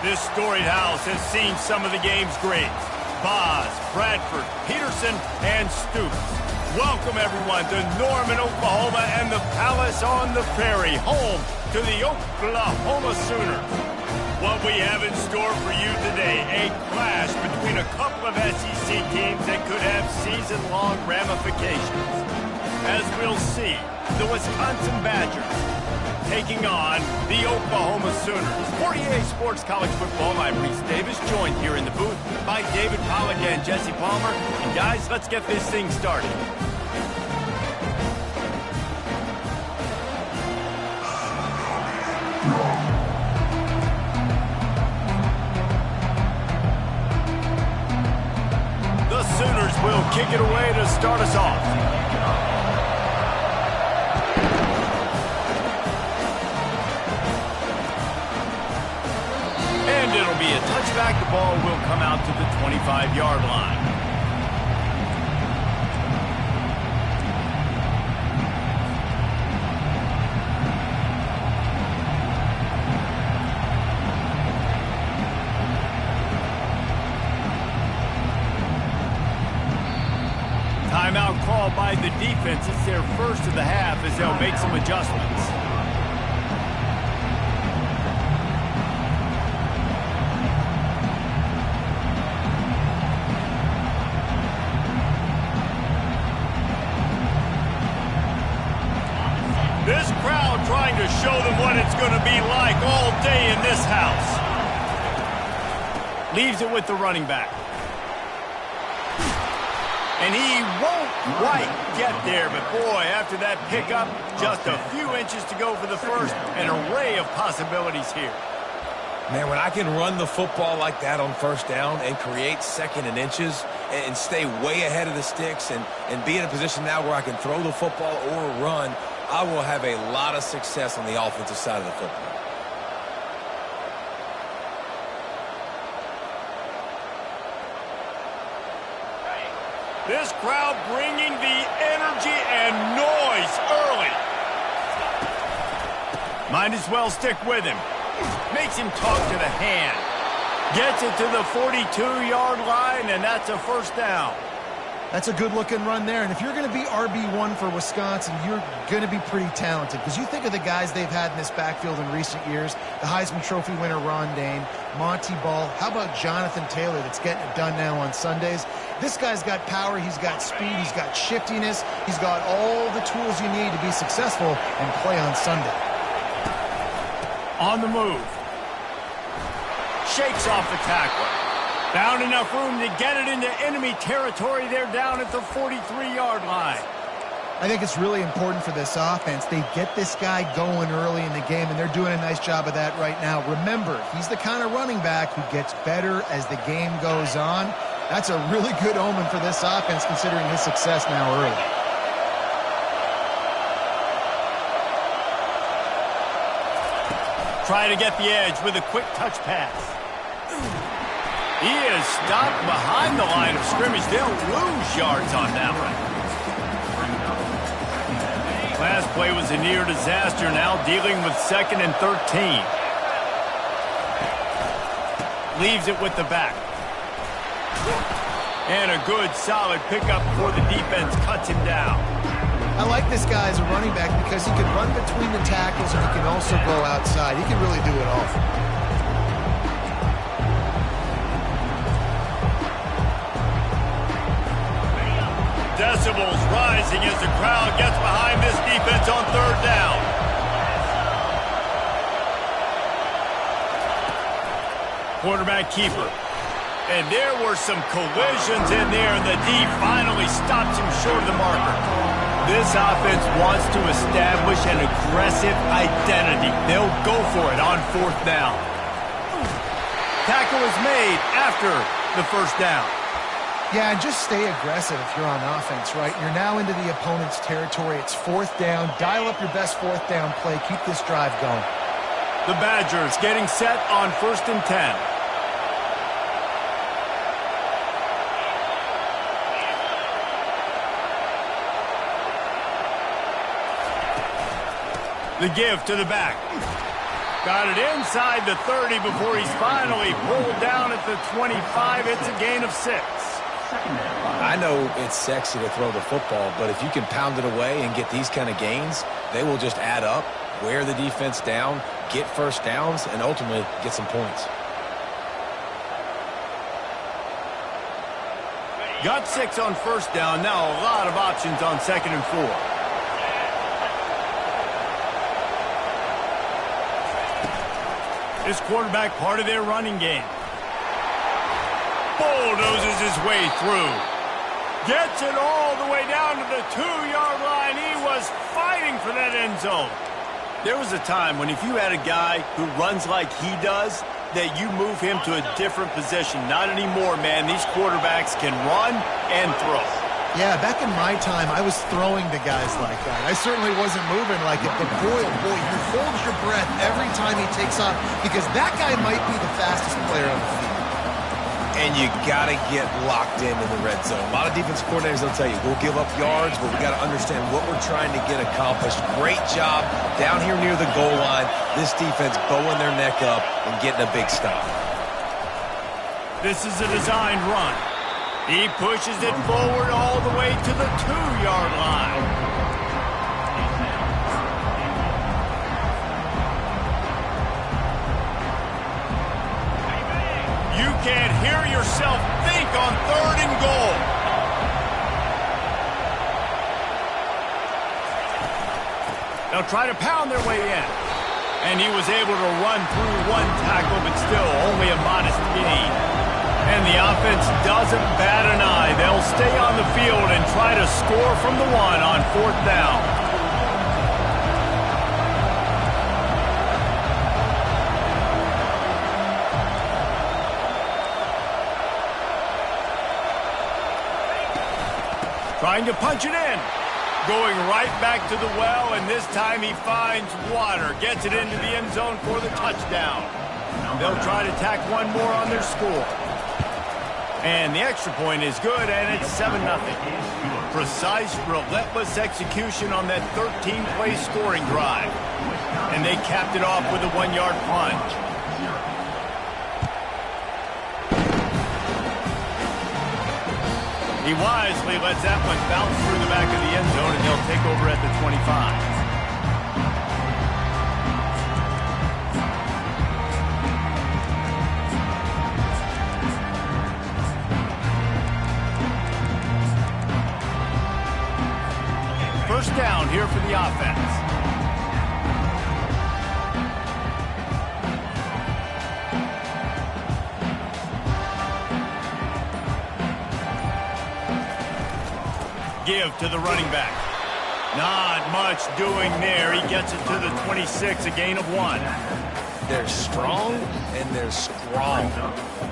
This storied house has seen some of the game's greats. Boz, Bradford, Peterson, and Stoops. Welcome, everyone, to Norman, Oklahoma, and the Palace on the Prairie, home to the Oklahoma Sooners. What we have in store for you today, a clash between a couple of SEC teams that could have season-long ramifications. As we'll see, the Wisconsin Badgers taking on the Oklahoma Sooners. For EA Sports College Football, I'm Reese Davis, joined here in the booth by David Pollack and Jesse Palmer. And guys, let's get this thing started. The Sooners will kick it away to start us off. It'll be a touchback. The ball will come out to the 25-yard line. Timeout called by the defense. It's their first of the half as they'll make some adjustments. This crowd trying to show them what it's going to be like all day in this house. Leaves it with the running back. And he won't quite get there, but boy, after that pickup, just a few inches to go for the first. An array of possibilities here. Man, when I can run the football like that on first down and create second and inches and stay way ahead of the sticks and be in a position now where I can throw the football or run, I will have a lot of success on the offensive side of the football. This crowd bringing the energy and noise early. Might as well stick with him. Makes him talk to the hand. Gets it to the 42-yard line, and that's a first down. That's a good-looking run there. And if you're going to be RB1 for Wisconsin, you're going to be pretty talented. Because you think of the guys they've had in this backfield in recent years, the Heisman Trophy winner Ron Dane, Monty Ball. How about Jonathan Taylor that's getting it done now on Sundays? This guy's got power, he's got speed, he's got shiftiness, he's got all the tools you need to be successful and play on Sunday. On the move. Shakes off the tackler. Found enough room to get it into enemy territory. They're down at the 43-yard line. I think it's really important for this offense. They get this guy going early in the game, and they're doing a nice job of that right now. Remember, he's the kind of running back who gets better as the game goes on. That's a really good omen for this offense, considering his success now early. Try to get the edge with a quick touch pass. He is stopped behind the line of scrimmage. They'll lose yards on that one. Last play was a near disaster, now dealing with 2nd and 13. Leaves it with the back. And a good, solid pickup before the defense cuts him down. I like this guy as a running back because he can run between the tackles and he can also go outside. He can really do it all. Decibels rising as the crowd gets behind this defense on 3rd down. Quarterback keeper. And there were some collisions in there, and the D finally stops him short of the marker. This offense wants to establish an aggressive identity. They'll go for it on 4th down. Tackle is made after the first down. Yeah, and just stay aggressive if you're on offense, right? You're now into the opponent's territory. It's 4th down. Dial up your best 4th down play. Keep this drive going. The Badgers getting set on 1st and 10. The give to the back. Got it inside the 30 before he's finally pulled down at the 25. It's a gain of 6. I know it's sexy to throw the football, but if you can pound it away and get these kind of gains, they will just add up, wear the defense down, get first downs, and ultimately get some points. Got 6 on first down. Now a lot of options on 2nd and 4. This quarterback part of their running game. Bulldozes his way through. Gets it all the way down to the 2-yard line. He was fighting for that end zone. There was a time when if you had a guy who runs like he does, that you move him to a different position. Not anymore, man. These quarterbacks can run and throw. Yeah, back in my time, I was throwing to guys like that. I certainly wasn't moving like it, but boy, oh boy, you hold your breath every time he takes off because that guy might be the fastest player on the field. And you got to get locked in the red zone. A lot of defense coordinators will tell you, we'll give up yards, but we got to understand what we're trying to get accomplished. Great job down here near the goal line. This defense bowing their neck up and getting a big stop. This is a designed run. He pushes it forward all the way to the 2-yard line. You can't hear yourself think on 3rd and goal. They'll try to pound their way in. And he was able to run through 1 tackle, but still only a modest gain. And the offense doesn't bat an eye. They'll stay on the field and try to score from the 1 on 4th down. Trying to punch it in. Going right back to the well, and this time he finds water. Gets it into the end zone for the touchdown. They'll try to tack 1 more on their score. And the extra point is good, and it's 7-0. Precise, relentless execution on that 13-play scoring drive. And they capped it off with a 1-yard plunge. He wisely lets that one bounce through the back of the end zone, and they'll take over at the 25. First down here for the offense. Give to the running back. Not much doing there. He gets it to the 26, a gain of 1. They're strong and they're strong.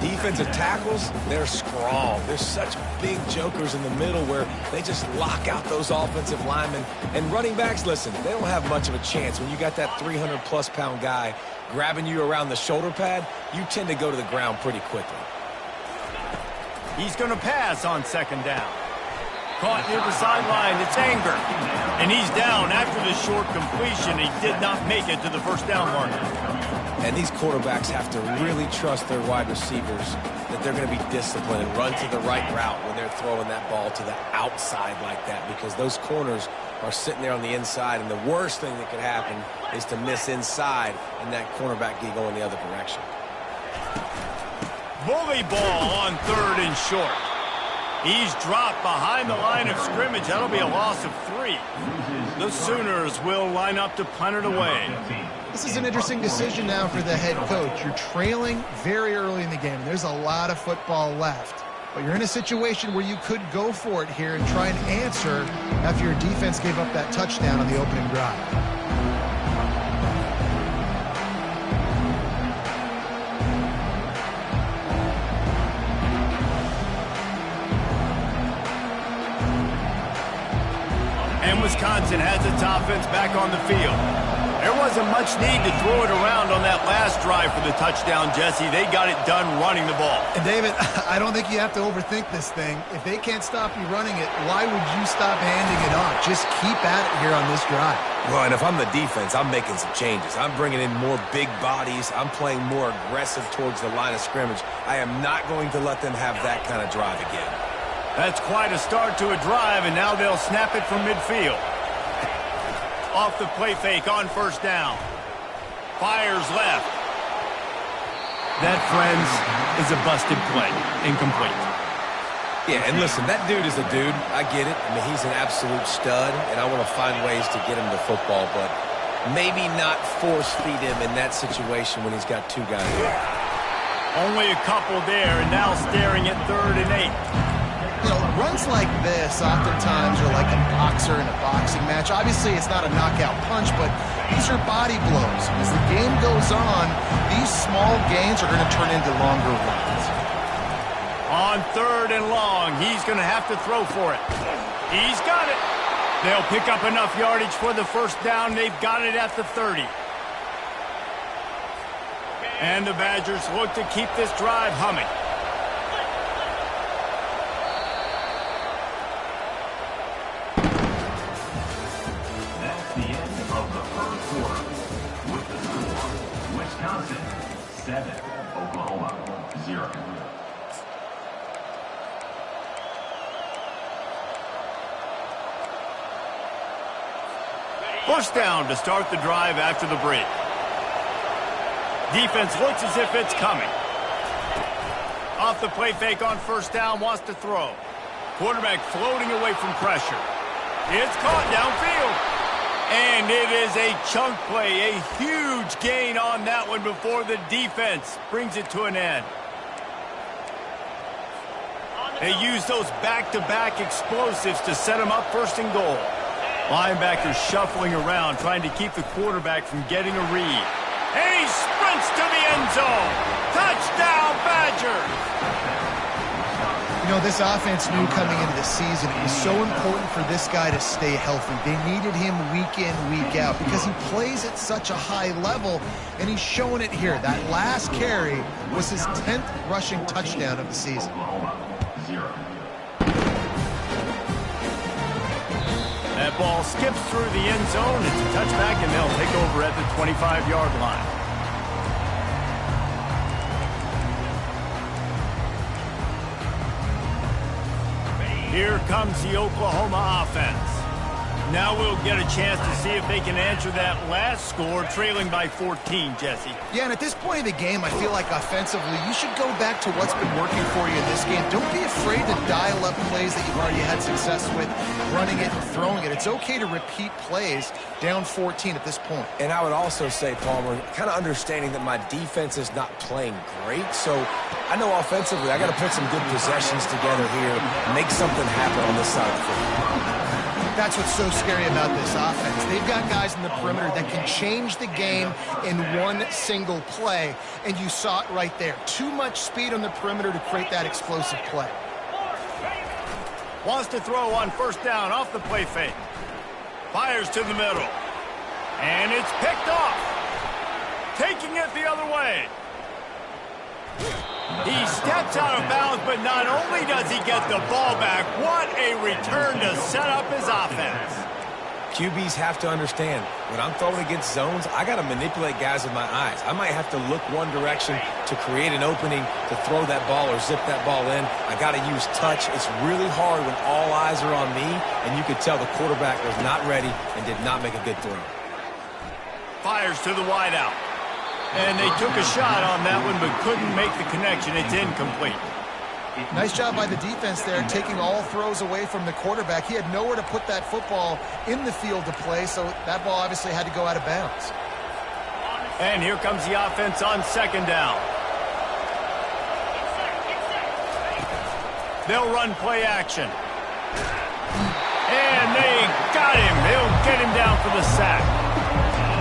Defensive tackles, they're strong. There's such big jokers in the middle where they just lock out those offensive linemen. And running backs, listen, they don't have much of a chance. When you got that 300-plus pound guy grabbing you around the shoulder pad, you tend to go to the ground pretty quickly. He's going to pass on 2nd down. Caught near the sideline. It's Anger. And he's down after the short completion. He did not make it to the first down marker. And these quarterbacks have to really trust their wide receivers that they're going to be disciplined and run to the right route when they're throwing that ball to the outside like that, because those corners are sitting there on the inside, and the worst thing that could happen is to miss inside and that cornerback get going the other direction. Bully ball on 3rd and short. He's dropped behind the line of scrimmage. That'll be a loss of 3. The Sooners will line up to punt it away. This is an interesting decision now for the head coach. You're trailing very early in the game. There's a lot of football left. But you're in a situation where you could go for it here and try and answer after your defense gave up that touchdown on the opening drive. And Wisconsin has its offense back on the field. There wasn't much need to throw it around on that last drive. drive for the touchdown, Jesse. They got it done running the ball. And David, I don't think you have to overthink this thing. If they can't stop you running it, why would you stop handing it off? Just keep at it here on this drive. Well, and if I'm the defense, I'm making some changes. I'm bringing in more big bodies. I'm playing more aggressive towards the line of scrimmage. I am not going to let them have that kind of drive again. That's quite a start to a drive, and now they'll snap it from midfield. Off the play fake on first down. Fires left. That, friends, is a busted play. Incomplete. Yeah, and listen, that dude is a dude. I get it. I mean, he's an absolute stud, and I want to find ways to get him the football, but maybe not force-feed him in that situation when he's got two guys there. Only a couple there, and now staring at 3rd and 8. You know, runs like this oftentimes are like a boxer in a boxing match. Obviously, it's not a knockout punch, but these are body blows. As the game goes on, these small gains are going to turn into longer runs. On 3rd and long, he's going to have to throw for it. He's got it. They'll pick up enough yardage for the first down. They've got it at the 30. And the Badgers look to keep this drive humming. That's the end of the first quarter. With the score, Wisconsin 7, Oklahoma 0. First down to start the drive after the break. Defense looks as if it's coming. Off the play fake on first down, wants to throw. Quarterback floating away from pressure. It's caught downfield. And it is a chunk play, a huge gain on that one before the defense brings it to an end. They use those back-to-back explosives to set them up 1st and goal. Linebackers shuffling around, trying to keep the quarterback from getting a read. And he sprints to the end zone. Touchdown, Badgers! You know, this offense knew coming into the season it was so important for this guy to stay healthy. They needed him week in, week out because he plays at such a high level, and he's showing it here. That last carry was his 10th rushing touchdown of the season. That ball skips through the end zone. It's a touchback, and they'll take over at the 25-yard line. Here comes the Oklahoma offense. Now we'll get a chance to see if they can answer that last score, trailing by 14, Jesse. Yeah, and at this point of the game, I feel like offensively, you should go back to what's been working for you in this game. Don't be afraid to dial up plays that you've already had success with, running it and throwing it. It's okay to repeat plays down 14 at this point. And I would also say, Palmer, kind of understanding that my defense is not playing great, so I know offensively I got to put some good possessions together here, make something happen on this side of the football. That's what's so scary about this offense. They've got guys in the perimeter that can change the game in one single play, and you saw it right there. Too much speed on the perimeter to create that explosive play. Wants to throw on first down off the play fake. Fires to the middle. And it's picked off. Taking it the other way. He steps out of bounds, but not only does he get the ball back, what a return to set up his offense. QBs have to understand, when I'm throwing against zones, I got to manipulate guys with my eyes. I might have to look one direction to create an opening to throw that ball or zip that ball in. I got to use touch. It's really hard when all eyes are on me, and you could tell the quarterback was not ready and did not make a good throw. Fires to the wideout. And they took a shot on that one, but couldn't make the connection. It's incomplete. Nice job by the defense there, taking all throws away from the quarterback. He had nowhere to put that football in the field to play, so that ball obviously had to go out of bounds. And here comes the offense on second down. They'll run play action. And they got him. They'll get him down for the sack.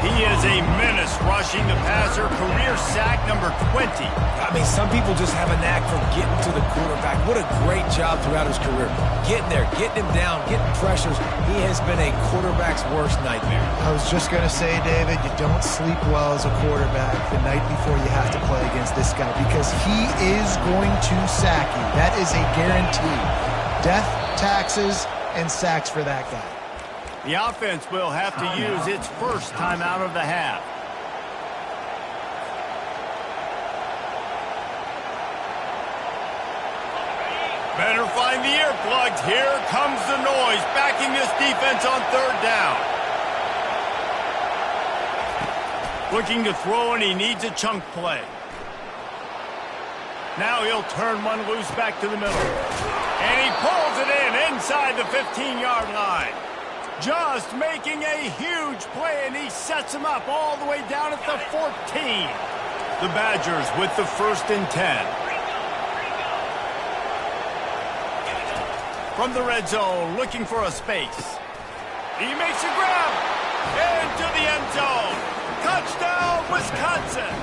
He is a menace rushing the passer, career sack number 20. I mean, some people just have a knack for getting to the quarterback. What a great job throughout his career. Getting there, getting him down, getting pressures. He has been a quarterback's worst nightmare. I was just going to say, David, you don't sleep well as a quarterback the night before you have to play against this guy because he is going to sack you. That is a guarantee. Death, taxes, and sacks for that guy. The offense will have to use its first timeout of the half. Better find the earplugs. Here comes the noise, backing this defense on third down. Looking to throw, and he needs a chunk play. Now he'll turn one loose back to the middle. And he pulls it in inside the 15-yard line. Just making a huge play, and he sets him up all the way down at the 14. The Badgers with the 1st and 10. From the red zone, looking for a space. He makes a grab into the end zone. Touchdown, Wisconsin.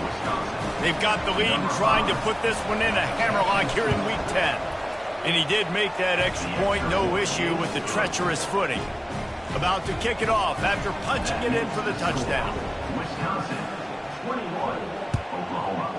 They've got the lead and trying to put this one in a hammerlock here in Week 10. And he did make that extra point, no issue with the treacherous footing. About to kick it off after punching it in for the touchdown. Wisconsin, 21, Oklahoma.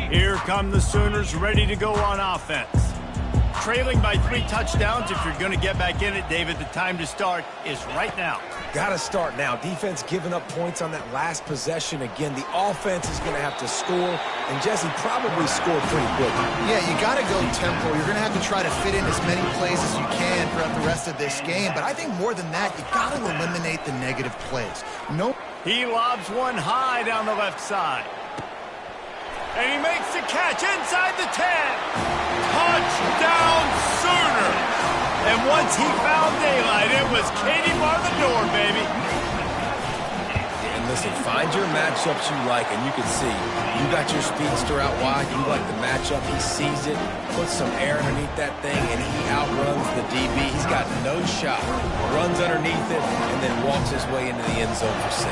Here come the Sooners ready to go on offense. Trailing by 3 touchdowns. If you're going to get back in it, David, the time to start is right now. Got to start now. Defense giving up points on that last possession. Again, the offense is going to have to score, and Jesse probably scored pretty quickly. Yeah, you got to go tempo. You're going to have to try to fit in as many plays as you can throughout the rest of this game. But I think more than that, you got to eliminate the negative plays. No. He lobs one high down the left side. And he makes the catch inside the 10. Touchdown, Sooners. And once he found daylight, it was Katie bar the door, baby. And listen, find your matchups you like, and you can see you got your speedster out wide. You like the matchup. He sees it, puts some air underneath that thing, and he outruns the DB. He's got no shot. Runs underneath it, and then walks his way into the end zone for 6.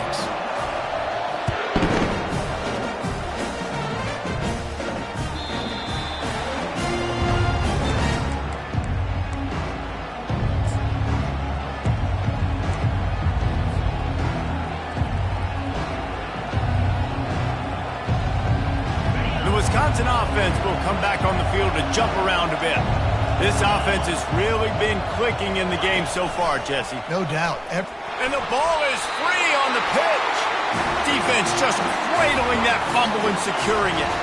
Wisconsin offense will come back on the field to jump around a bit. This offense has really been clicking in the game so far, Jesse. No doubt. And the ball is free on the pitch. Defense just cradling that fumble and securing it.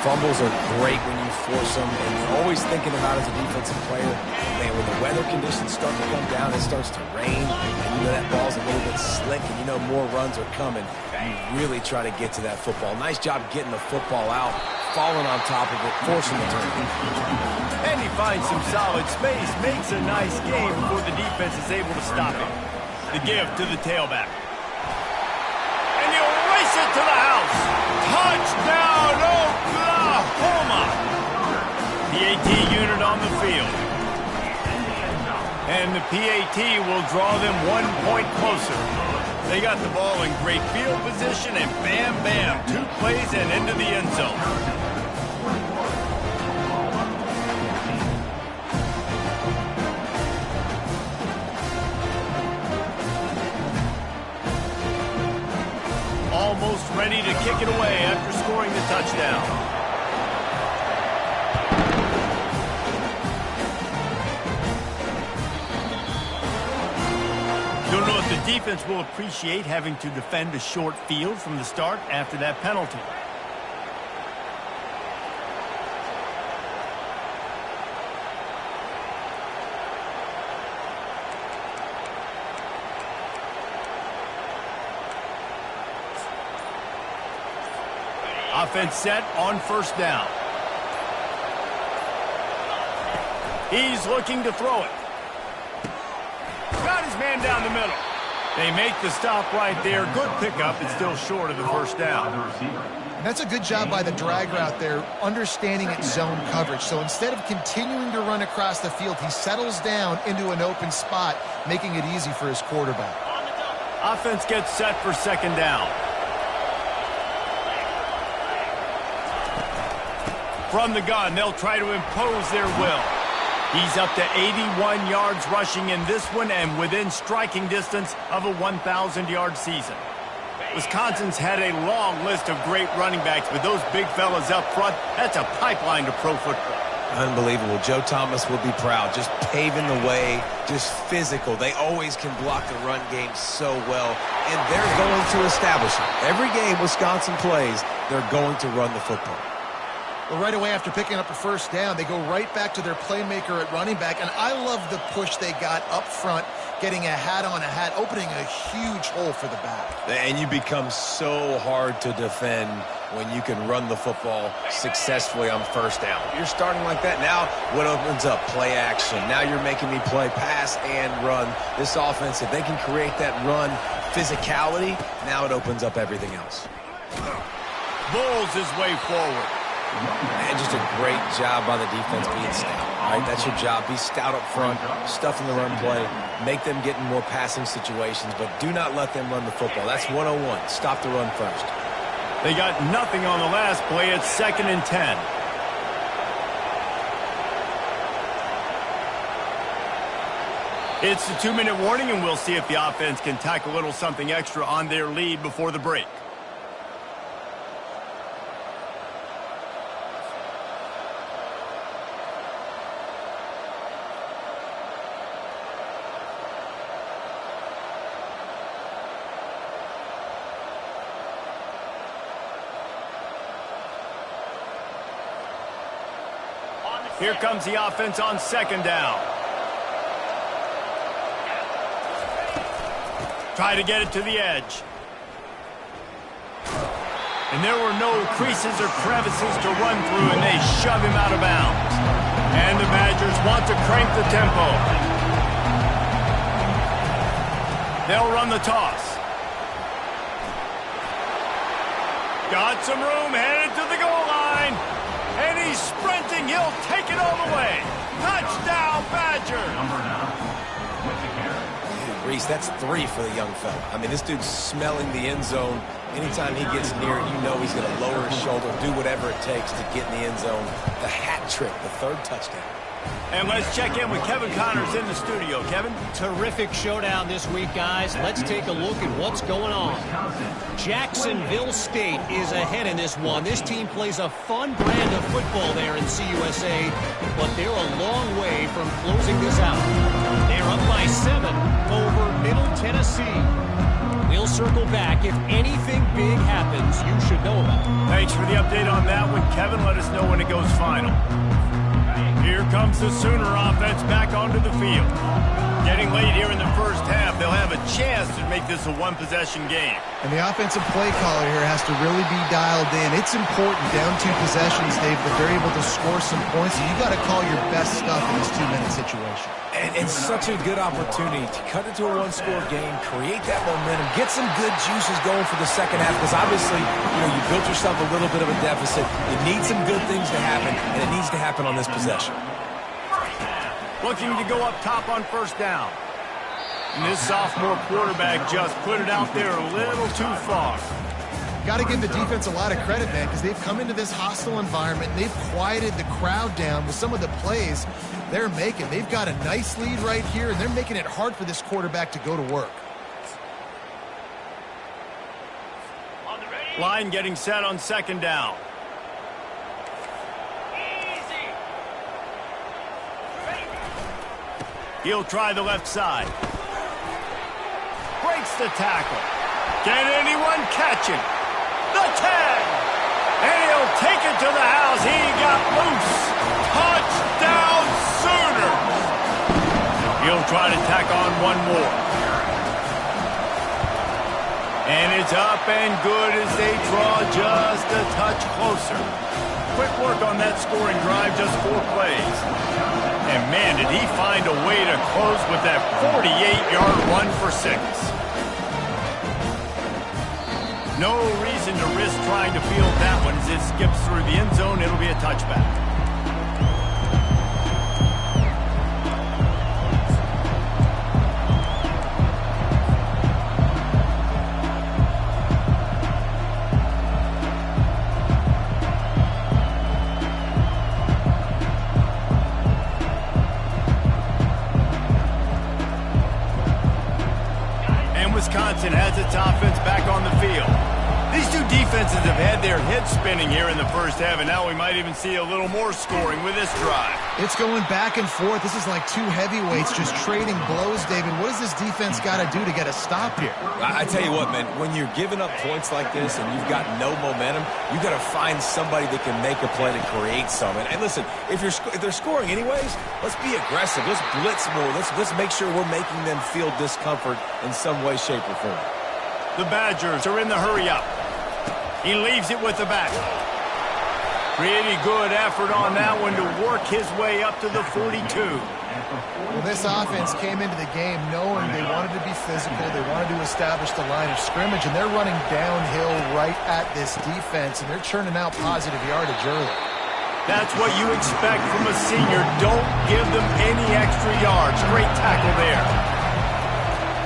Fumbles are great when you force them, and you're always thinking about as a defensive player, man, when the weather conditions start to come down, it starts to rain, and you know that ball's a little bit slick, and you know more runs are coming. You really try to get to that football. Nice job getting the football out, falling on top of it, forcing the turnover. And he finds some solid space, makes a nice game before the defense is able to stop him. The give to the tailback. And he'll race it to the house. Touchdown, Oklahoma! PAT unit on the field. And the PAT will draw them 1 point closer. They got the ball in great field position, and bam, bam, 2 plays and into the end zone. Almost ready to kick it away after scoring the touchdown. Don't know if the defense will appreciate having to defend a short field from the start after that penalty. Offense set on first down. He's looking to throw it. Got his man down the middle. They make the stop right there. Good pickup. It's still short of the first down. And that's a good job by the drag route there, understanding its zone coverage. So instead of continuing to run across the field, he settles down into an open spot, making it easy for his quarterback. Offense gets set for second down. From the gun, they'll try to impose their will. He's up to 81 yards rushing in this one and within striking distance of a 1,000-yard season. Wisconsin's had a long list of great running backs, but those big fellas up front, that's a pipeline to pro football. Unbelievable. Joe Thomas will be proud. Just paving the way, just physical. They always can block the run game so well, and they're going to establish it. Every game Wisconsin plays, they're going to run the football. Well, right away after picking up a first down, they go right back to their playmaker at running back, and I love the push they got up front, getting a hat on a hat, opening a huge hole for the back. And you become so hard to defend when you can run the football successfully on first down. You're starting like that. Now what opens up? Play action. Now you're making me play pass and run. This offense, if they can create that run physicality, now it opens up everything else. Bulls his way forward. And just a great job by the defense being stout. All right, that's your job. Be stout up front, stuff in the run play, make them get in more passing situations, but do not let them run the football. That's 101. Stop the run first. They got nothing on the last play. It's 2nd and 10. It's the 2-minute warning, and we'll see if the offense can tack a little something extra on their lead before the break. Here comes the offense on 2nd down. Try to get it to the edge. And there were no creases or crevices to run through, and they shove him out of bounds. And the Badgers want to crank the tempo. They'll run the toss. Got some room, headed to the goal line. And he's sprinting. He'll take it all the way. Touchdown, Badgers. Reese, that's 3 for the young fella. I mean, this dude's smelling the end zone. Anytime he gets near it, you know he's going to lower his shoulder, do whatever it takes to get in the end zone. The hat trick, the 3rd touchdown. And let's check in with Kevin Connors in the studio. Kevin? Terrific showdown this week, guys. Let's take a look at what's going on. Jacksonville State is ahead in this one. This team plays a fun brand of football there in CUSA, but they're a long way from closing this out. They're up by 7 over Middle Tennessee. We'll circle back. If anything big happens, you should know about it. Thanks for the update on that one, Kevin. Let us know when it goes final. Here comes the Sooner offense back onto the field. Getting late here in the first half, they'll have a chance to make this a one-possession game. And the offensive play caller here has to really be dialed in. It's important, down 2 possessions, Dave, that they're able to score some points. You got to call your best stuff in this 2-minute situation. And it's such a good opportunity to cut it to a 1-score game, create that momentum, get some good juices going for the second half, because obviously, you built yourself a little bit of a deficit. You need some good things to happen, and it needs to happen on this possession. Looking to go up top on first down. And this sophomore quarterback just put it out there a little too far. Got to give the defense a lot of credit, man, because they've come into this hostile environment. They've quieted the crowd down with some of the plays they're making. They've got a nice lead right here, and they're making it hard for this quarterback to go to work. Line getting set on 2nd down. He'll try the left side. Breaks the tackle. Can anyone catch him? The 10. And he'll take it to the house. He got loose. Touchdown, Sooners. He'll try to tack on one more. And it's up and good as they draw just a touch closer. Quick work on that scoring drive, just 4 plays. And man, did he find a way to close with that 48-yard run for 6. No reason to risk trying to field that one. As it skips through the end zone, it'll be a touchback. Wisconsin has its offense back on the field. These two defenses have had their heads spinning here in the first half, and now we might even see a little more scoring with this drive. It's going back and forth. This is like two heavyweights just trading blows, David. What does this defense got to do to get a stop here? I tell you what, man, when you're giving up points like this and you've got no momentum, you got to find somebody that can make a play to create some. And listen, if they're scoring anyways, let's be aggressive. Let's blitz more. Let's make sure we're making them feel discomfort in some way, shape, or form. The Badgers are in the hurry-up. He leaves it with the back. Pretty good effort on that one to work his way up to the 42. Well, this offense came into the game knowing they wanted to be physical. They wanted to establish the line of scrimmage, and they're running downhill right at this defense, and they're churning out positive yardage early. That's what you expect from a senior. Don't give them any extra yards. Great tackle there.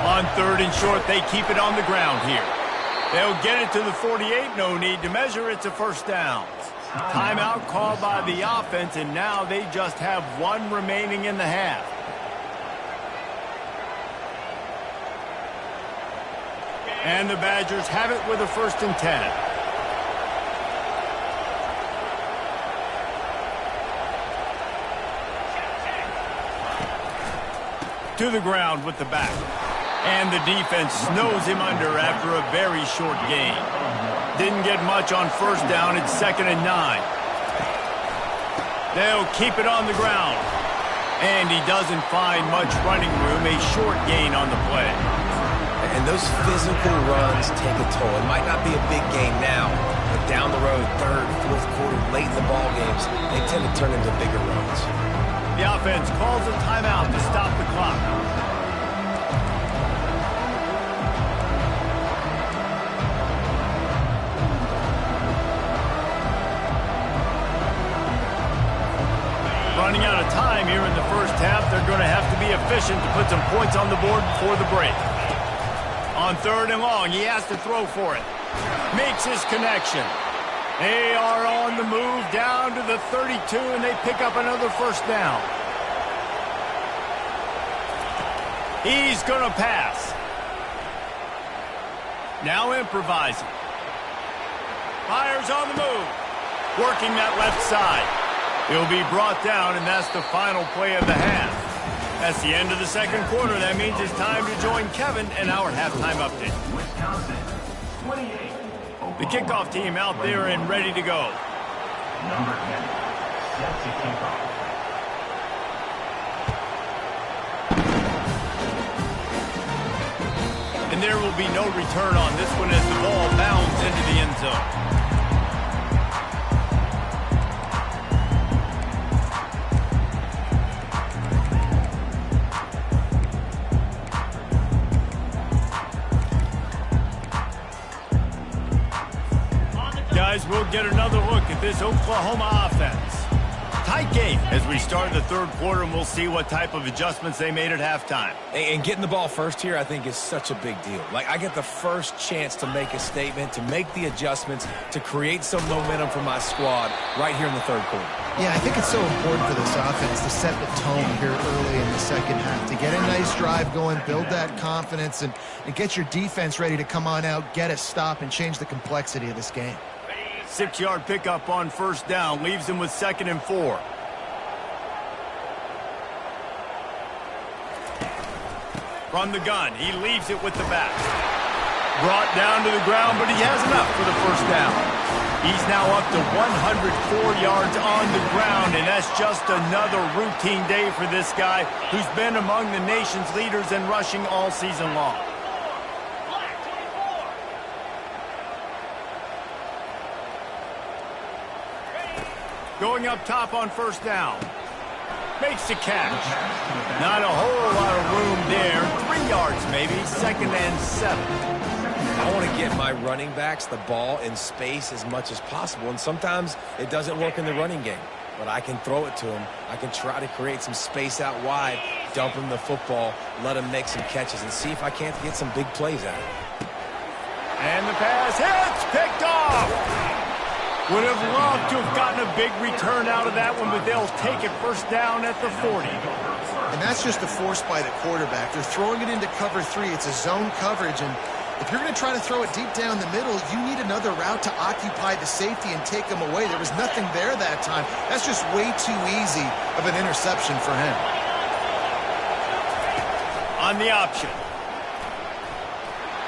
On 3rd and short, they keep it on the ground here. They'll get it to the 48. No need to measure. It's a first down. Timeout called by the offense, and now they just have one remaining in the half. And the Badgers have it with a 1st and 10. To the ground with the back. And the defense snows him under after a very short gain. Didn't get much on 1st down. It's 2nd and 9. They'll keep it on the ground. And he doesn't find much running room. A short gain on the play. And those physical runs take a toll. It might not be a big gain now, but down the road, 3rd, 4th quarter, late in the ball games, they tend to turn into bigger runs. The offense calls a timeout to stop the clock. Running out of time here in the first half. They're going to have to be efficient to put some points on the board before the break. On 3rd and long, he has to throw for it. Makes his connection. They are on the move down to the 32, and they pick up another 1st down. He's going to pass. Now improvising. Fires on the move. Working that left side. He'll be brought down, and that's the final play of the half. That's the end of the 2nd quarter. That means it's time to join Kevin in our halftime update. Wisconsin, 28. The kickoff team out there and ready to go. Number 10, set to kick off. And there will be no return on this one as the ball bounds into the end zone. Guys, we'll get another look at this Oklahoma offense. Tight game as we start the 3rd quarter, and we'll see what type of adjustments they made at halftime. And getting the ball first here, I think, is such a big deal. Like, I get the first chance to make a statement, to make the adjustments, to create some momentum for my squad right here in the 3rd quarter. Yeah, I think it's so important for this offense to set the tone here early in the 2nd half, to get a nice drive going, build that confidence, and get your defense ready to come on out, get a stop, and change the complexity of this game. 6-yard pickup on 1st down, leaves him with 2nd and 4. From the gun, he leaves it with the back. Brought down to the ground, but he has enough for the 1st down. He's now up to 104 yards on the ground, and that's just another routine day for this guy who's been among the nation's leaders in rushing all season long. Going up top on 1st down. Makes the catch. Not a whole lot of room there. 3 yards maybe. 2nd and 7. I want to get my running backs the ball in space as much as possible, and sometimes it doesn't work in the running game. But I can throw it to him. I can try to create some space out wide, dump him the football, let him make some catches, and see if I can't get some big plays out of it. And the pass hits, picked off. Would have loved to have gotten a big return out of that one, but they'll take it first down at the 40. And that's just a force by the quarterback. They're throwing it into cover 3. It's a zone coverage, and if you're going to try to throw it deep down the middle, you need another route to occupy the safety and take him away. There was nothing there that time. That's just way too easy of an interception for him. On the option.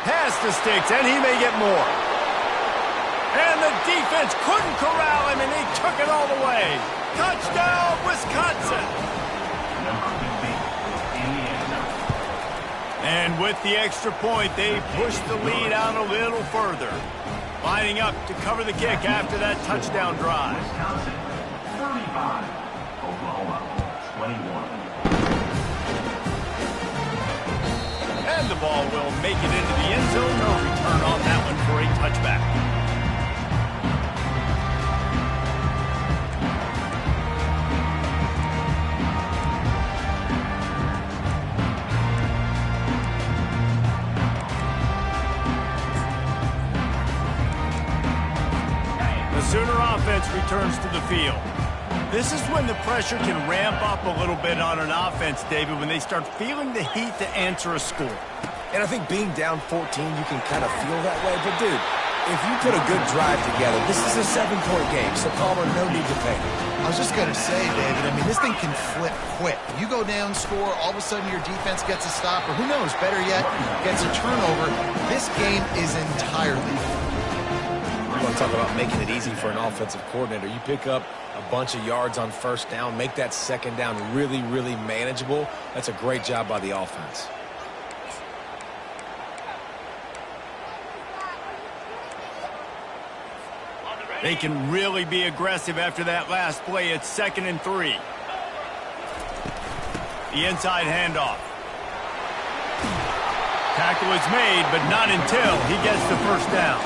Past the sticks, and he may get more. And the defense couldn't corral him, and they took it all the way. Touchdown, Wisconsin! And with the extra point, they pushed the lead out a little further. Lining up to cover the kick after that touchdown drive. Wisconsin, 35. Oklahoma, 21. And the ball will make it into the end zone. No return on that one for a touchback. Sooner offense returns to the field. This is when the pressure can ramp up a little bit on an offense, David, when they start feeling the heat to answer a score. And I think being down 14, you can kind of feel that way. But, dude, if you put a good drive together, this is a 7-point game, so Palmer, no need to panic. I was just going to say, David, I mean, this thing can flip quick. You go down, score, all of a sudden your defense gets a stop, or who knows, better yet, gets a turnover. This game is entirely You want to talk about making it easy for an offensive coordinator. You pick up a bunch of yards on first down, make that second down really, really manageable. That's a great job by the offense. They can really be aggressive after that last play. It's 2nd and 3. The inside handoff. Tackle is made, but not until he gets the first down.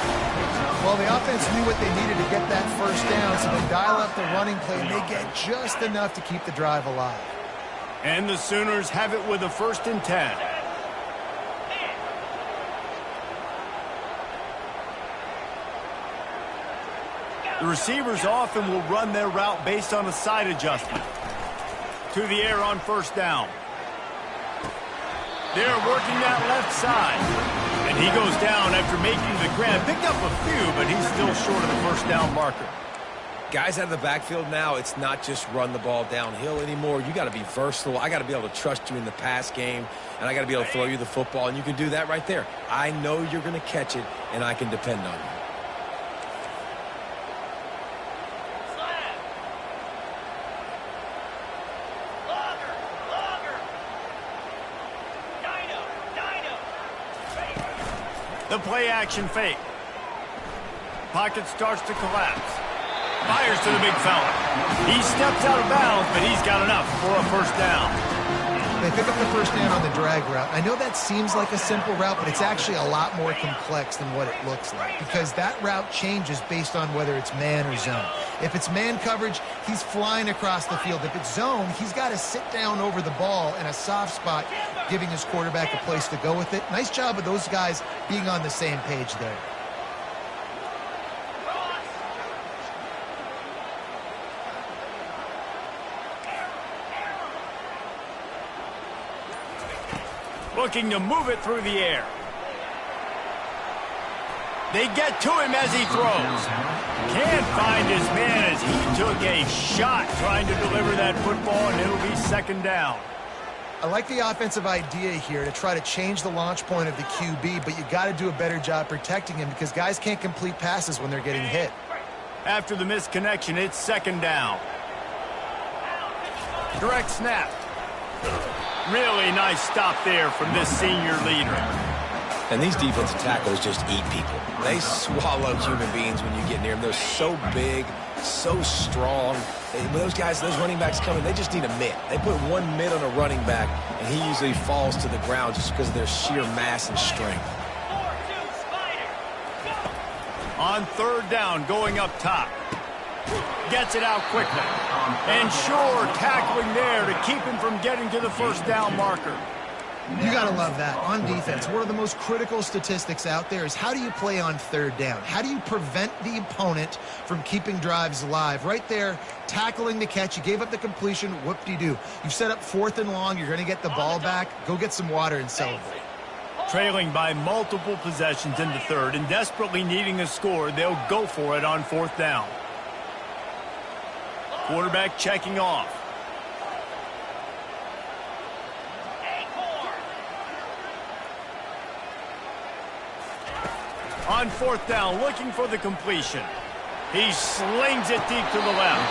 Well, the offense knew what they needed to get that first down, so they dial up the running play, and they get just enough to keep the drive alive. And the Sooners have it with a 1st and 10. The receivers often will run their route based on a side adjustment. To the air on first down. They're working that left side. And he goes down after making the grab. Picked up a few, but he's still short of the first down marker. Guys out of the backfield now, it's not just run the ball downhill anymore. You got to be versatile. I got to be able to trust you in the pass game, and I got to be able to throw you the football, and you can do that right there. I know you're going to catch it, and I can depend on you. The play-action fake. Pocket starts to collapse. Fires to the big fella. He steps out of bounds, but he's got enough for a first down. They pick up the first down on the drag route. I know that seems like a simple route, but it's actually a lot more complex than what it looks like, because that route changes based on whether it's man or zone. If it's man coverage, he's flying across the field. If it's zone, he's got to sit down over the ball in a soft spot, giving his quarterback a place to go with it. Nice job of those guys being on the same page there. Looking to move it through the air. They get to him as he throws. Can't find his man as he took a shot trying to deliver that football, and it'll be 2nd down. I like the offensive idea here to try to change the launch point of the QB, but you got to do a better job protecting him because guys can't complete passes when they're getting hit. After the misconnection, it's 2nd down. Direct snap. Really nice stop there from this senior leader. And these defensive tackles just eat people. They swallow human beings when you get near them. They're so big, so strong. When those guys, those running backs come in, they just need a mitt. They put one mitt on a running back, and he usually falls to the ground just because of their sheer mass and strength. On third down, going up top. Gets it out quickly. And sure, tackling there to keep him from getting to the first down marker. You got to love that. On defense, one of the most critical statistics out there is how do you play on third down? How do you prevent the opponent from keeping drives alive? Right there, tackling the catch. You gave up the completion. Whoop-de-doo. You've set up 4th and long. You're going to get the ball back. Go get some water and celebrate. Trailing by multiple possessions in the third and desperately needing a score, they'll go for it on 4th down. Quarterback checking off. On 4th down, looking for the completion. He slings it deep to the left.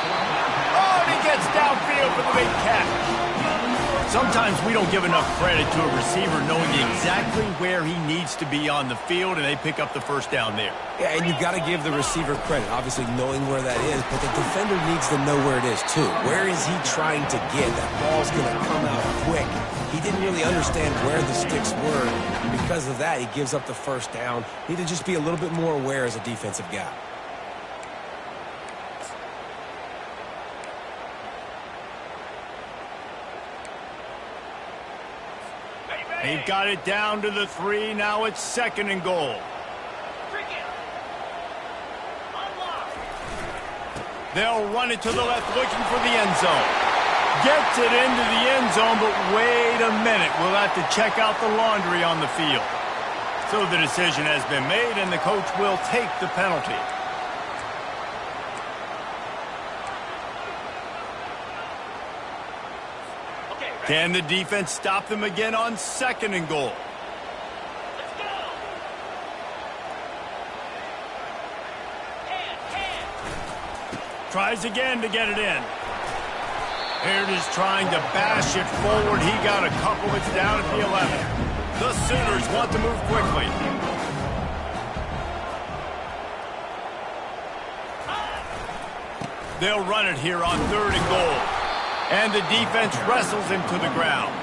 Oh, and he gets downfield for the big catch. Sometimes we don't give enough credit to a receiver knowing exactly where he needs to be on the field, and they pick up the first down there. Yeah, and you've got to give the receiver credit, obviously knowing where that is, but the defender needs to know where it is too. Where is he trying to get? That ball's going to come out quick. He didn't really understand where the sticks were, and because of that, he gives up the first down. Need to just be a little bit more aware as a defensive guy. They've got it down to the 3. Now it's 2nd and goal. They'll run it to the left, looking for the end zone. Gets it into the end zone, but wait a minute. We'll have to check out the laundry on the field. So the decision has been made, and the coach will take the penalty. Can the defense stop them again on 2nd and goal? Tries again to get it in. Here it is trying to bash it forward. He got a couple. It's down at the 11. The Sooners want to move quickly. They'll run it here on 3rd and goal. And the defense wrestles him to the ground.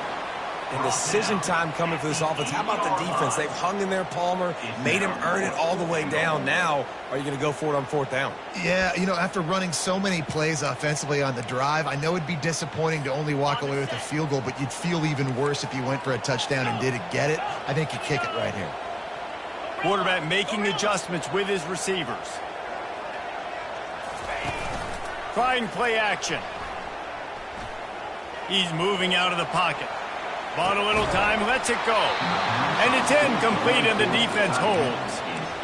And decision time coming for this offense. How about the defense? They've hung in there, Palmer, made him earn it all the way down. Now, are you going to go for it on 4th down? Yeah, you know, after running so many plays offensively on the drive, I know it'd be disappointing to only walk away with a field goal, but you'd feel even worse if you went for a touchdown and didn't get it. I think you kick it right here. Quarterback making adjustments with his receivers. Trying play action. He's moving out of the pocket. Bought a little time, lets it go. And it's incomplete, and the defense holds.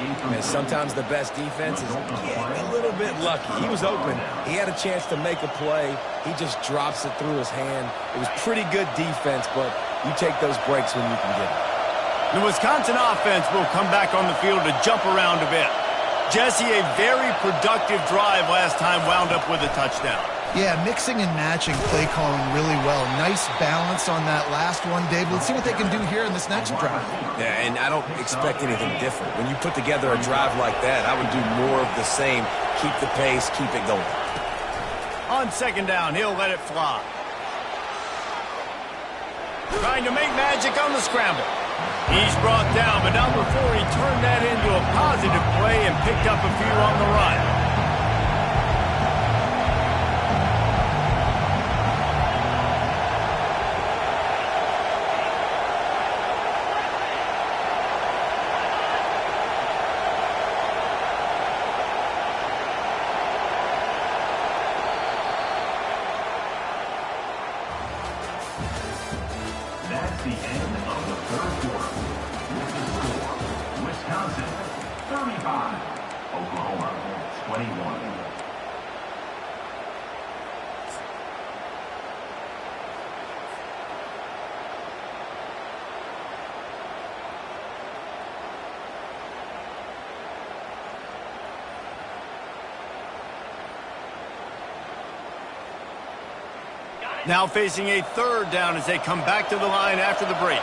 And sometimes the best defense is getting a little bit lucky. He was open. He had a chance to make a play. He just drops it through his hand. It was pretty good defense, but you take those breaks when you can get them. The Wisconsin offense will come back on the field to jump around a bit. Jesse, a very productive drive last time, wound up with a touchdown. Yeah, mixing and matching play calling really well. Nice balance on that last one, Dave. Let's see what they can do here in this next drive. Yeah, and I don't expect anything different. When you put together a drive like that, I would do more of the same. Keep the pace, keep it going. On 2nd down, he'll let it fly. Trying to make magic on the scramble. He's brought down, but not before he turned that into a positive play and picked up a few on the run. That's the end of the 3rd quarter. With the score, Wisconsin 35, Oklahoma 21. Now facing a 3rd down as they come back to the line after the break.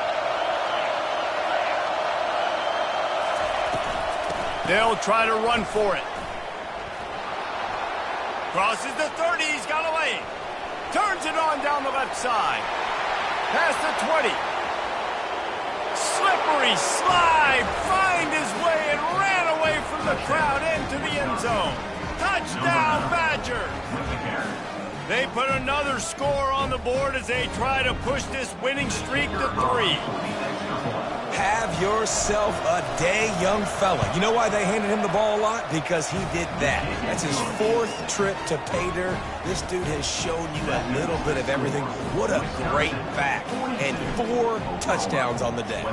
They'll try to run for it. Crosses the 30. He's got a lane. Turns it on down the left side. Past the 20. slippery slide, find his way and ran away from the crowd into the end zone. Touchdown, Badgers! They put another score on the board as they try to push this winning streak to 3. Have yourself a day, young fella. You know why they handed him the ball a lot? Because he did that. That's his 4th trip to pay dirt. This dude has shown you a little bit of everything. What a great back. And 4 touchdowns on the day.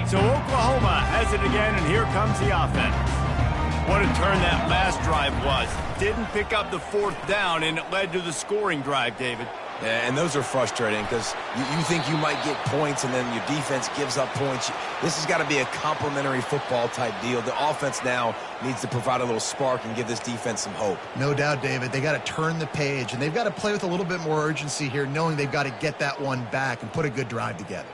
So Oklahoma has it again, and here comes the offense. What a turn that last drive was. Didn't pick up the 4th down, and it led to the scoring drive, David. Yeah, and those are frustrating because you think you might get points, and then your defense gives up points. This has got to be a complementary football type deal. The offense now needs to provide a little spark and give this defense some hope. No doubt, David. They got to turn the page, and they've got to play with a little bit more urgency here, knowing they've got to get that one back and put a good drive together.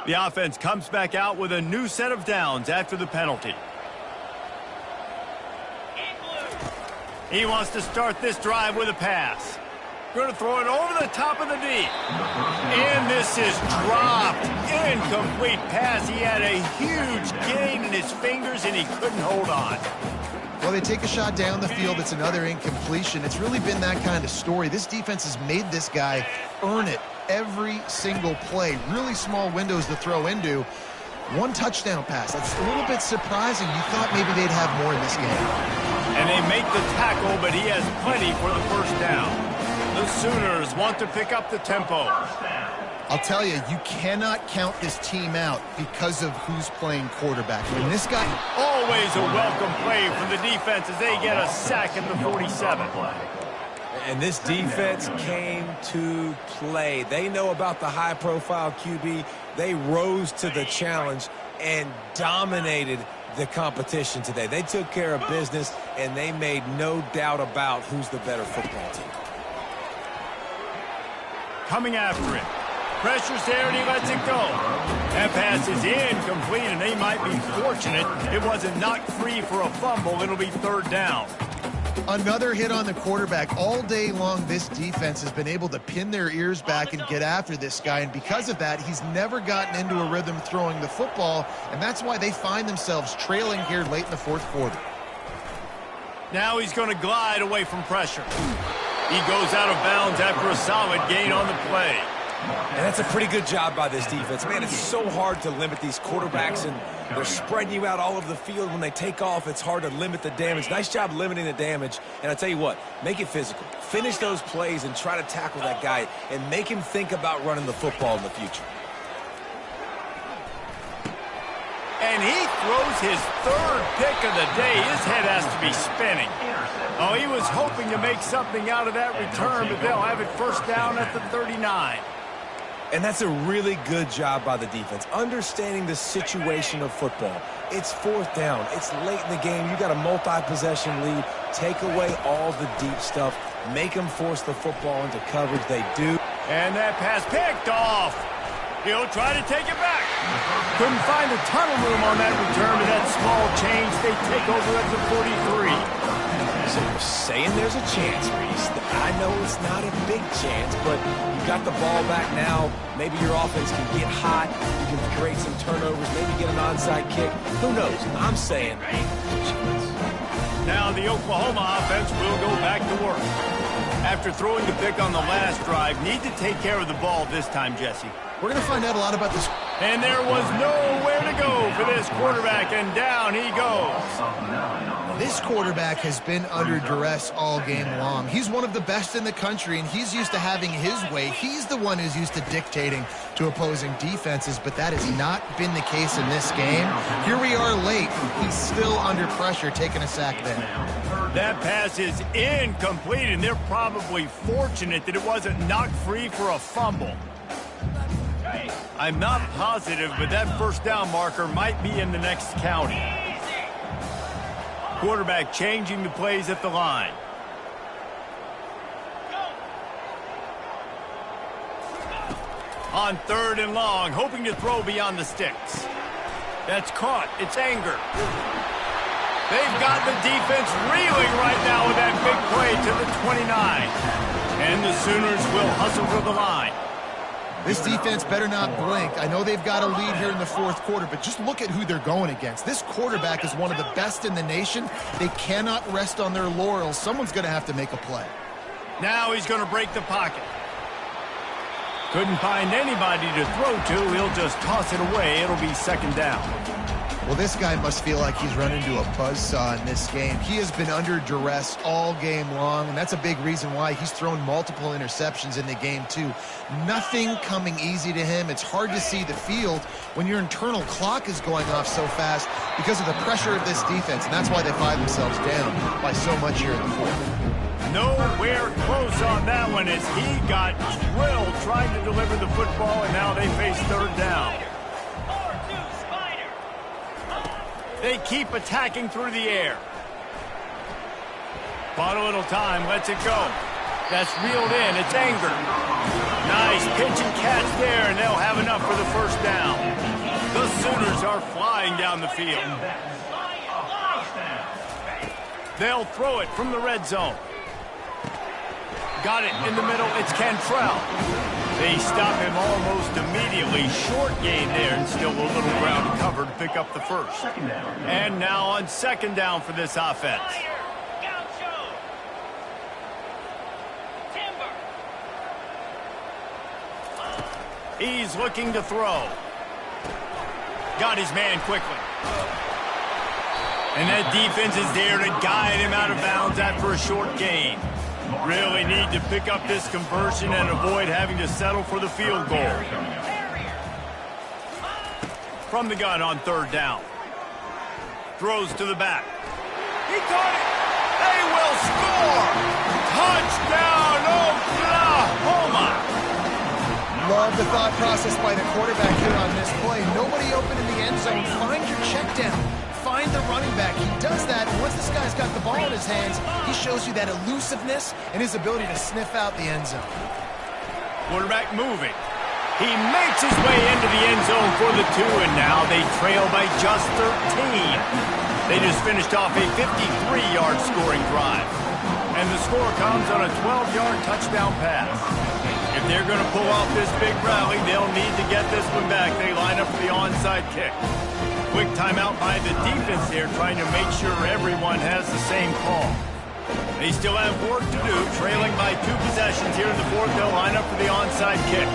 The offense comes back out with a new set of downs after the penalty. He wants to start this drive with a pass. Going to throw it over the top of the D. And this is dropped. Incomplete pass. He had a huge gain in his fingers, and he couldn't hold on. Well, they take a shot down the field. It's another incompletion. It's really been that kind of story. This defense has made this guy earn it every single play. Really small windows to throw into. 1 touchdown pass. That's a little bit surprising. You thought maybe they'd have more in this game. And they make the tackle, but he has plenty for the first down. The Sooners want to pick up the tempo. I'll tell you, you cannot count this team out because of who's playing quarterback. When this guy... Always a welcome play from the defense as they get a sack at the 47. And this defense came to play. They know about the high-profile QB. They rose to the challenge and dominated the competition today. They took care of business, and they made no doubt about who's the better football team. Coming after it. Pressure's there, and he lets it go. That pass is incomplete, and they might be fortunate it wasn't knocked free for a fumble. It'll be 3rd down. Another hit on the quarterback. All day long, this defense has been able to pin their ears back and get after this guy, and because of that, he's never gotten into a rhythm throwing the football, and that's why they find themselves trailing here late in the 4th quarter. Now he's going to glide away from pressure. He goes out of bounds after a solid gain on the play. And that's a pretty good job by this defense. Man, it's so hard to limit these quarterbacks, and they're spreading you out all over the field. When they take off, it's hard to limit the damage. Nice job limiting the damage. And I tell you what, make it physical. Finish those plays and try to tackle that guy and make him think about running the football in the future. And he throws his 3rd pick of the day. His head has to be spinning. Oh, he was hoping to make something out of that return, but they'll have it 1st down at the 39. And that's a really good job by the defense, understanding the situation of football. It's 4th down. It's late in the game. You got a multi-possession lead. Take away all the deep stuff. Make them force the football into coverage. They do. And that pass picked off. He'll try to take it back. Couldn't find a ton of room on that return to that small change. They take over at the 43. So you're saying there's a chance, Reese. I know it's not a big chance, but you got the ball back now. Maybe your offense can get hot. You can create some turnovers, maybe get an onside kick. Who knows? I'm saying now the Oklahoma offense will go back to work. After throwing the pick on the last drive, need to take care of the ball this time, Jesse. We're going to find out a lot about this. And there was nowhere to go for this quarterback, and down he goes. This quarterback has been under duress all game long. He's one of the best in the country, and he's used to having his way. He's the one who's used to dictating to opposing defenses, but that has not been the case in this game. Here we are late. He's still under pressure, taking a sack there. That pass is incomplete, and they're probably fortunate that it wasn't knocked free for a fumble. I'm not positive, but that 1st down marker might be in the next county. Quarterback changing the plays at the line. On 3rd and long, hoping to throw beyond the sticks. That's caught. It's Anger. They've got the defense reeling right now with that big play to the 29. And the Sooners will hustle for the line. This defense better not blink. I know they've got a lead here in the 4th quarter, but just look at who they're going against. This quarterback is one of the best in the nation. They cannot rest on their laurels. Someone's going to have to make a play. Now he's going to break the pocket. Couldn't find anybody to throw to. He'll just toss it away. It'll be 2nd down. Well, this guy must feel like he's run into a buzzsaw in this game. He has been under duress all game long, and that's a big reason why he's thrown multiple interceptions in the game, too. Nothing coming easy to him. It's hard to see the field when your internal clock is going off so fast because of the pressure of this defense, and that's why they find themselves down by so much here in the 4th. Nowhere close on that one as he got drilled trying to deliver the football, and now they face 3rd down. They keep attacking through the air. Bought a little time, lets it go. That's reeled in, it's Anger. Nice pitch and catch there, and they'll have enough for the 1st down. The Sooners are flying down the field. They'll throw it from the red zone. Got it in the middle, it's Cantrell. They stop him almost immediately. Short gain there, and still a little ground to cover to pick up the 1st. And now on 2nd down for this offense. He's looking to throw. Got his man quickly. And that defense is there to guide him out of bounds after a short gain. Really need to pick up this conversion and avoid having to settle for the field goal. From the gun on 3rd down. Throws to the back. He caught it. They will score. Touchdown, Oklahoma. Love the thought process by the quarterback here on this play. Nobody open in the end zone. Find your check down. Find the running back. He does that, and once this guy's got the ball in his hands, he shows you that elusiveness and his ability to sniff out the end zone. Quarterback moving. He makes his way into the end zone for the 2, and now they trail by just 13. They just finished off a 53-yard scoring drive. And the score comes on a 12-yard touchdown pass. If they're going to pull off this big rally, they'll need to get this one back. They line up for the onside kick. Quick timeout by the defense there, trying to make sure everyone has the same call. They still have work to do, trailing by 2 possessions here in the 4th. They'll line up for the onside kick.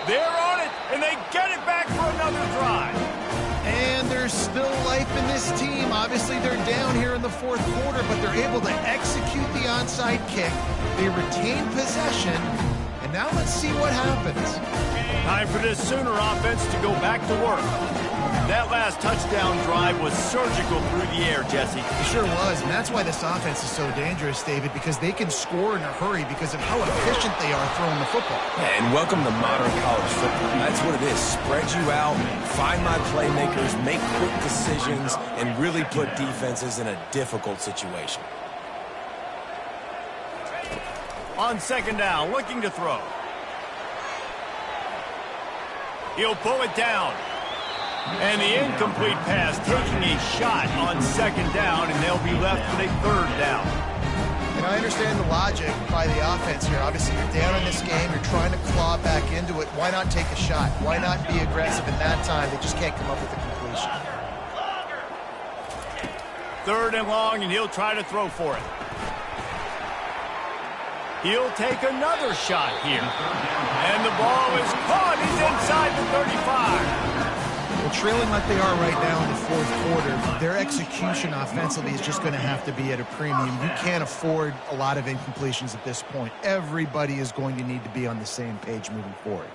They're on it, and they get it back for another drive. And there's still life in this team. Obviously, they're down here in the 4th quarter, but they're able to execute the onside kick. They retain possession, and now let's see what happens. Time for this Sooner offense to go back to work. That last touchdown drive was surgical through the air, Jesse. It sure was, and that's why this offense is so dangerous, David, because they can score in a hurry because of how efficient they are throwing the football. Yeah, and welcome to modern college football. That's what it is. Spread you out, find my playmakers, make quick decisions, and really put defenses in a difficult situation. On 2nd down, looking to throw. He'll pull it down. And the incomplete pass taking a shot on 2nd down, and they'll be left with a 3rd down. And I understand the logic by the offense here. Obviously, you're down in this game. You're trying to claw back into it. Why not take a shot? Why not be aggressive in that time? They just can't come up with a completion. 3rd and long, and he'll try to throw for it. He'll take another shot here. And the ball is caught. He's inside the 35. Well, trailing like they are right now in the 4th quarter, their execution offensively is just going to have to be at a premium. You can't afford a lot of incompletions at this point. Everybody is going to need to be on the same page moving forward.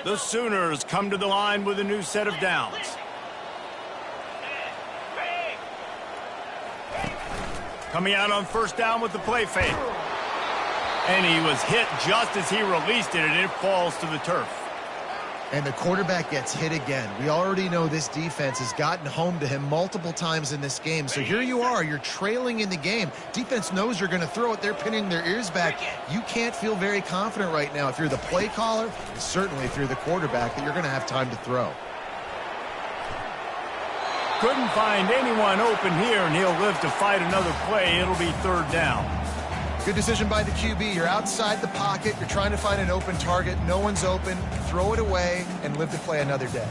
The Sooners come to the line with a new set of downs. Coming out on first down with the play fake. And he was hit just as he released it, and it falls to the turf. And the quarterback gets hit again. We already know this defense has gotten home to him multiple times in this game. So here you are, you're trailing in the game. Defense knows you're going to throw it. They're pinning their ears back. You can't feel very confident right now if you're the play caller, and certainly if you're the quarterback, that you're going to have time to throw. Couldn't find anyone open here, and he'll live to fight another play. It'll be third down. Good decision by the QB. You're outside the pocket. You're trying to find an open target. No one's open. Throw it away and live to play another day.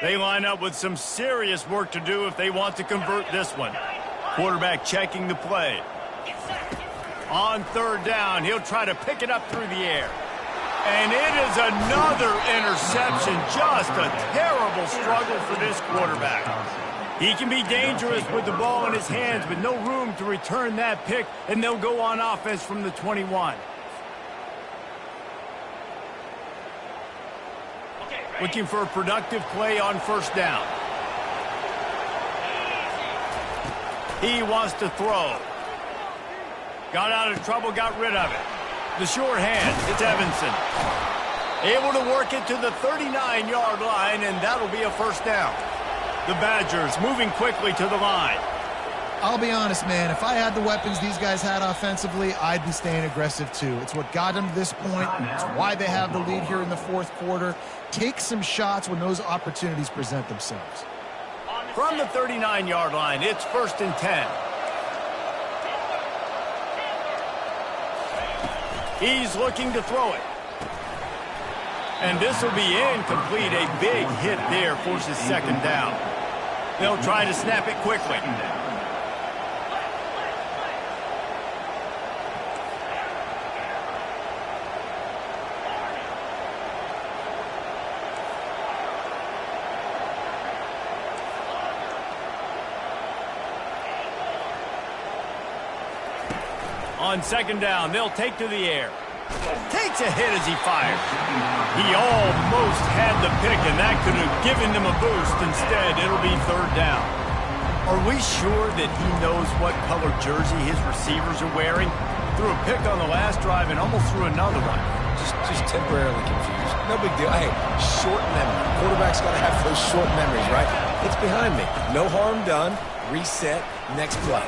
They line up with some serious work to do if they want to convert this one. Quarterback checking the play. On third down, he'll try to pick it up through the air. And it is another interception. Just a terrible struggle for this quarterback. He can be dangerous with the ball in his hands, but no room to return that pick, and they'll go on offense from the 21. Looking for a productive play on first down. He wants to throw. Got out of trouble, got rid of it. The sure hand, it's Evanson. Able to work it to the 39-yard line, and that'll be a first down. The Badgers moving quickly to the line. I'll be honest, man. If I had the weapons these guys had offensively, I'd be staying aggressive too. It's what got them to this point. It's why they have the lead here in the fourth quarter. Take some shots when those opportunities present themselves. From the 39-yard line, it's 1st and 10. He's looking to throw it. And this will be incomplete. A big hit there forces second down. They'll try to snap it quickly. On second down, they'll take to the air. Takes a hit as he fires. He almost had the pick, and that could have given them a boost. Instead, it'll be third down. Are we sure that he knows what color jersey his receivers are wearing? Threw a pick on the last drive and almost threw another one. Just temporarily confused. No big deal. Hey, short memory. Quarterback's got to have those short memories, right? It's behind me. No harm done. Reset. Next play.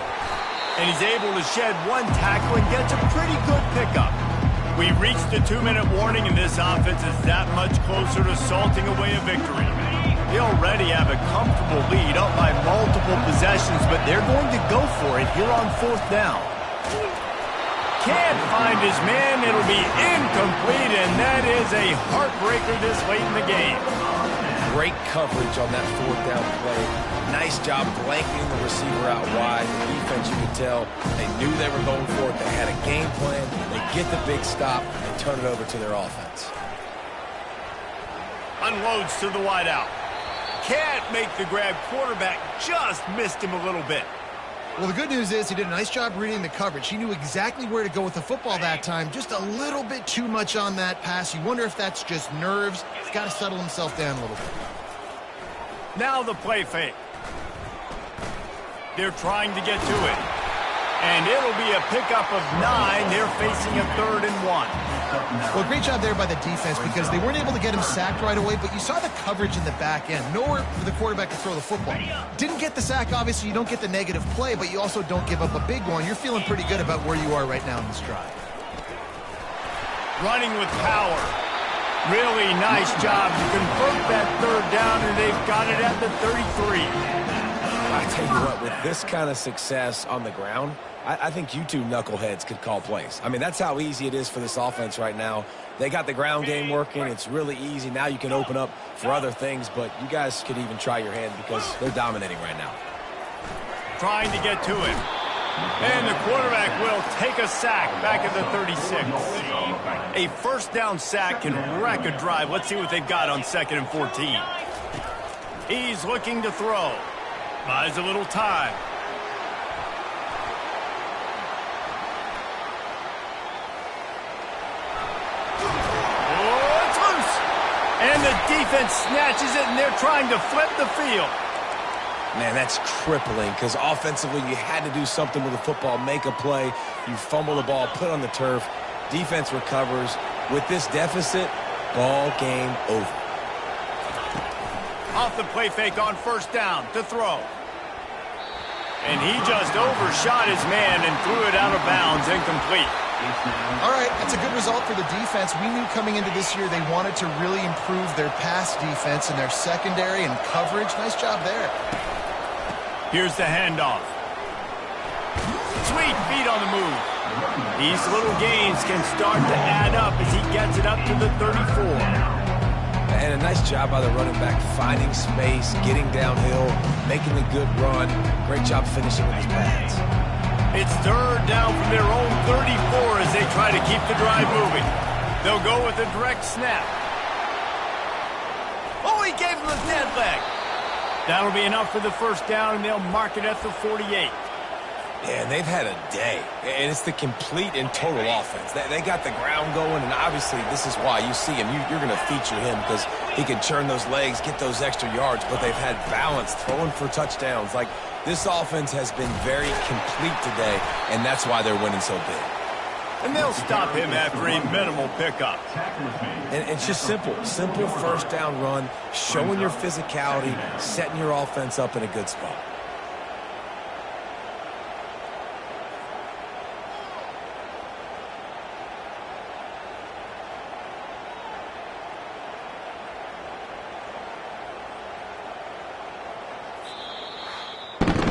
And he's able to shed one tackle and gets a pretty good pickup. We reached the 2-minute warning, and this offense is that much closer to salting away a victory. They already have a comfortable lead, up by multiple possessions, but they're going to go for it here on fourth down. Can't find his man. It'll be incomplete, and that is a heartbreaker this late in the game. Great coverage on that fourth down play. Nice job blanketing the receiver out wide. The defense, you could tell, they knew they were going for it. They had a game plan. They get the big stop and turn it over to their offense. Unloads to the wideout. Can't make the grab. Quarterback just missed him a little bit. Well, the good news is he did a nice job reading the coverage. He knew exactly where to go with the football that time. Just a little bit too much on that pass. You wonder if that's just nerves. He's got to settle himself down a little bit. Now the play fake. They're trying to get to it. And it'll be a pickup of 9. They're facing a 3rd and 1. Well, great job there by the defense because they weren't able to get him sacked right away, but you saw the coverage in the back end. Nowhere for the quarterback to throw the football. Didn't get the sack, obviously. You don't get the negative play, but you also don't give up a big one. You're feeling pretty good about where you are right now in this drive. Running with power. Really nice job to convert that 3rd down, and they've got it at the 33. I tell you what, with this kind of success on the ground, I think you two knuckleheads could call plays. I mean, that's how easy it is for this offense right now. They got the ground game working. It's really easy. Now you can open up for other things, but you guys could even try your hand because they're dominating right now. Trying to get to it. And the quarterback will take a sack back at the 36. A first down sack can wreck a drive. Let's see what they've got on 2nd and 14. He's looking to throw. Buys a little time. Oh, it's loose. And the defense snatches it, and they're trying to flip the field. Man, that's crippling because offensively you had to do something with the football, make a play. You fumble the ball, put on the turf. Defense recovers. With this deficit, ball game over. Off the play fake on first down to throw. And he just overshot his man and threw it out of bounds, incomplete. All right, that's a good result for the defense. We knew coming into this year they wanted to really improve their pass defense and their secondary and coverage. Nice job there. Here's the handoff. Sweet feet on the move. These little gains can start to add up as he gets it up to the 34. And a nice job by the running back, finding space, getting downhill, making a good run. Great job finishing with his pads. It's third down from their own 34 as they try to keep the drive moving. They'll go with a direct snap. Oh, he gave him a dead leg. That'll be enough for the first down, and they'll mark it at the 48. Yeah, and they've had a day, and it's the complete and total offense. They got the ground going, and obviously this is why you see him. You're going to feature him because he can churn those legs, get those extra yards, but they've had balance, throwing for touchdowns. Like, this offense has been very complete today, and that's why they're winning so big. And they'll stop him after a minimal pickup. And it's just simple first down run, showing your physicality, setting your offense up in a good spot.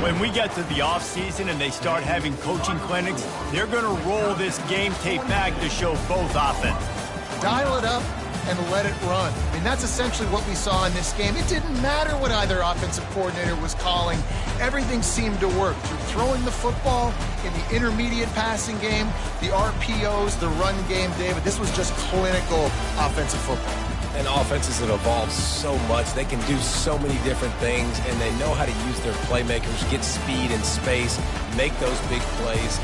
When we get to the offseason and they start having coaching clinics, they're going to roll this game tape back to show both offenses. Dial it up and let it run. I mean, that's essentially what we saw in this game. It didn't matter what either offensive coordinator was calling. Everything seemed to work. Through throwing the football, in the intermediate passing game, the RPOs, the run game, David, this was just clinical offensive football. And offenses have evolved so much. They can do so many different things, and they know how to use their playmakers, get speed and space, make those big plays.